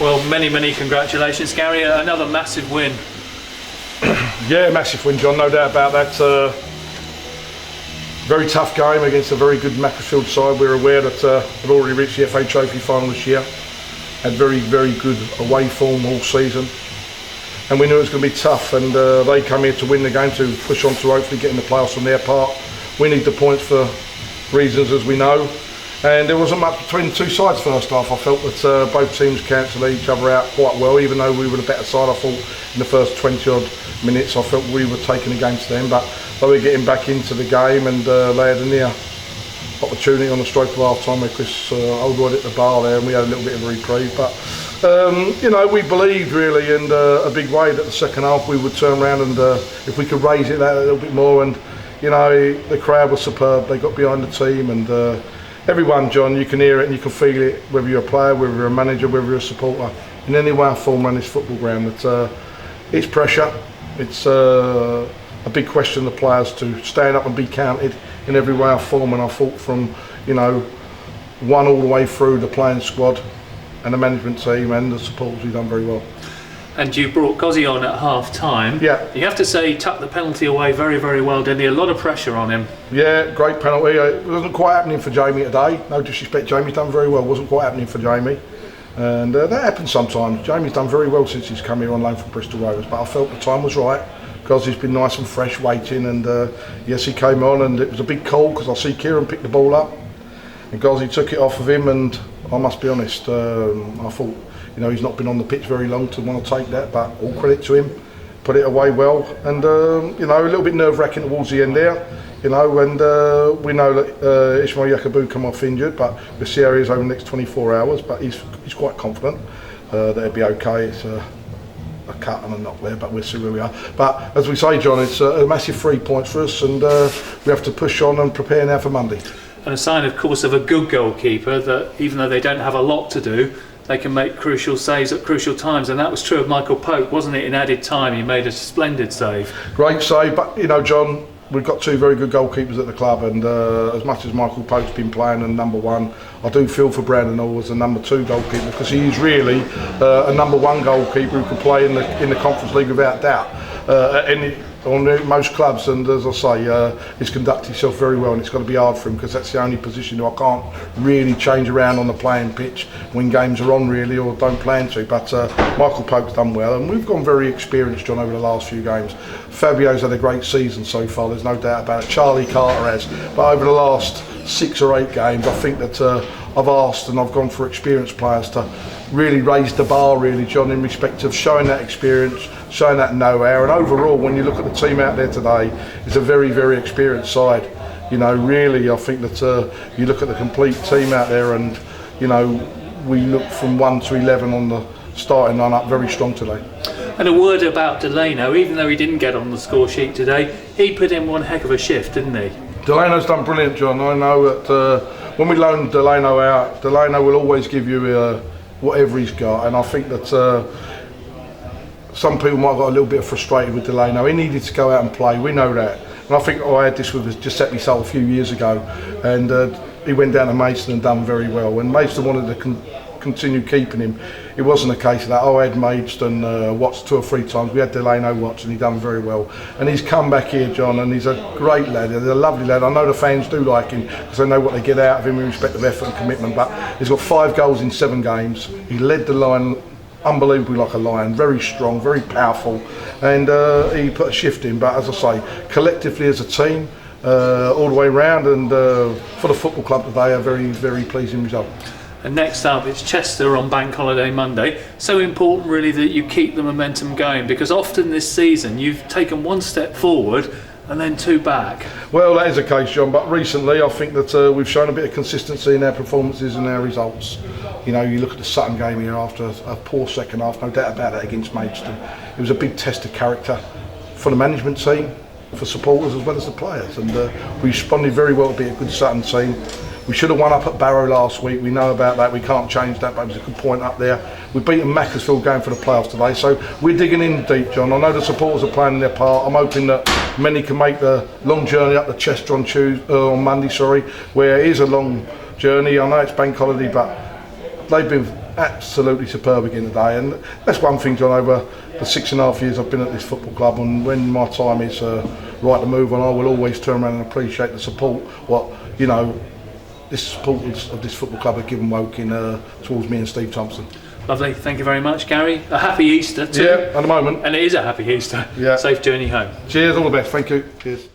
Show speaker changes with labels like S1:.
S1: Well, many congratulations, Gary. Another massive win.
S2: Yeah, massive win, John, no doubt about that. Very tough game against a very good Macclesfield side. We're aware that they've already reached the FA Trophy final this year. Had very good away form all season. And we knew it was going to be tough, and they come here to win the game, to push on to hopefully get in the playoffs on their part. We need the points for reasons, as we know. And there wasn't much between the two sides first half. I felt that both teams cancelled each other out quite well, even though we were the better side. I thought in the first 20 odd minutes I felt we were taken against them, but they were getting back into the game, and they had a near opportunity on the stroke of half time where Chris Oldroyd hit the bar there, and we had a little bit of a reprieve. But you know, we believed really in a big way that the second half we would turn around, and if we could raise it that a little bit more. And you know, the crowd was superb. They got behind the team, and everyone, John, you can hear it and you can feel it, whether you're a player, whether you're a manager, whether you're a supporter, in any way or form around this football ground. That it's pressure. It's a big question of the players to stand up and be counted in every way or form. And I thought from, you know, one all the way through the playing squad and the management team and the supporters, we've done very well.
S1: And you brought Gozzy on at half time.
S2: Yeah.
S1: You have to say he tucked the penalty away very well, didn't he? A lot of pressure on him.
S2: Yeah, great penalty. It wasn't quite happening for Jamie today. No disrespect, Jamie's done very well. It wasn't quite happening for Jamie. And that happens sometimes. Jamie's done very well since he's come here on loan from Bristol Rovers, but I felt the time was right. Gozzy's been nice and fresh waiting, and yes, he came on, and it was a big call because I see Kieran pick the ball up and Gozzy took it off of him, and I must be honest, I thought, you know, he's not been on the pitch very long to want to take that, but all credit to him, put it away well. And you know, a little bit nerve-wracking towards the end there, you know, and we know that Ismail Yakubu come off injured, but we'll see how he is over the next 24 hours, but he's quite confident that he'll be okay. It's a cut and a knock there, but we'll see where we are. But as we say, John, it's a massive 3 points for us, and we have to push on and prepare now for Monday.
S1: And a sign, of course, of a good goalkeeper, that even though they don't have a lot to do, they can make crucial saves at crucial times, and that was true of Michael Pope, wasn't it? In added time, he made a splendid save.
S2: Great save, but you know, John, we've got two very good goalkeepers at the club, and as much as Michael Pope's been playing and number one, I do feel for Brandon Hall as a number two goalkeeper, because he is really a number one goalkeeper who can play in the Conference League without doubt. On most clubs, and as I say, he's conducted himself very well, and it's going to be hard for him because that's the only position I can't really change around on the playing pitch when games are on, really, or don't plan to. But Michael Pope's done well, and we've gone very experienced, John, over the last few games. Fabio's had a great season so far, there's no doubt about it. Charlie Carter has, but over the last 6 or 8 games, I think that I've asked and I've gone for experienced players to really raise the bar, really, John, in respect of showing that experience, showing that know-how. And overall, when you look at the team out there today, it's a very experienced side. You know, really, I think that you look at the complete team out there, and you know, we look from 1 to 11 on the starting line-up very strong today.
S1: And a word about Delano, even though he didn't get on the score sheet today, he put in one heck of a shift, didn't he? Delano's
S2: done brilliant, John. I know that when we loan Delano out, Delano will always give you whatever he's got, and I think that some people might have got a little bit frustrated with Delano. He needed to go out and play, we know that. And I think I had this with Giuseppe Sol a few years ago, and he went down to Maidstone and done very well. When Maidstone wanted to continue keeping him, it wasn't a case of that. I had Maidstone Watts 2 or 3 times. We had Delano Watts, and he done very well. And he's come back here, John, and he's a great lad. He's a lovely lad. I know the fans do like him because they know what they get out of him in respect of effort and commitment. But he's got 5 goals in 7 games. He led the line unbelievably like a lion, very strong, very powerful, and he put a shift in. But as I say, collectively as a team, all the way round, and for the football club today, a very pleasing result.
S1: And next up, it's Chester on Bank Holiday Monday. So important, really, that you keep the momentum going, because often this season you've taken 1 step forward and then 2 back.
S2: Well, that is the case, John, but recently I think that we've shown a bit of consistency in our performances and our results. You know, you look at the Sutton game here after a poor second half, no doubt about it, against Maidstone. It was a big test of character for the management team, for supporters as well as the players, and we responded very well to be a good Sutton team. We should have won up at Barrow last week, we know about that, we can't change that, but it was a good point up there. We've beaten Macclesfield going for the playoffs today, so we're digging in deep, John. I know the supporters are playing their part. I'm hoping that many can make the long journey up to Chester on Monday, where it is a long journey. I know it's bank holiday, but they've been absolutely superb again today, and that's one thing, John, over the 6.5 years I've been at this football club, and when my time is right to move on, I will always turn around and appreciate the support, this support of this football club have given Woking towards me and Steve Thompson.
S1: Lovely, thank you very much, Gary. A happy Easter too.
S2: Yeah, at the moment.
S1: And it is a happy Easter.
S2: Yeah.
S1: Safe journey home.
S2: Cheers, all the best, thank you. Cheers.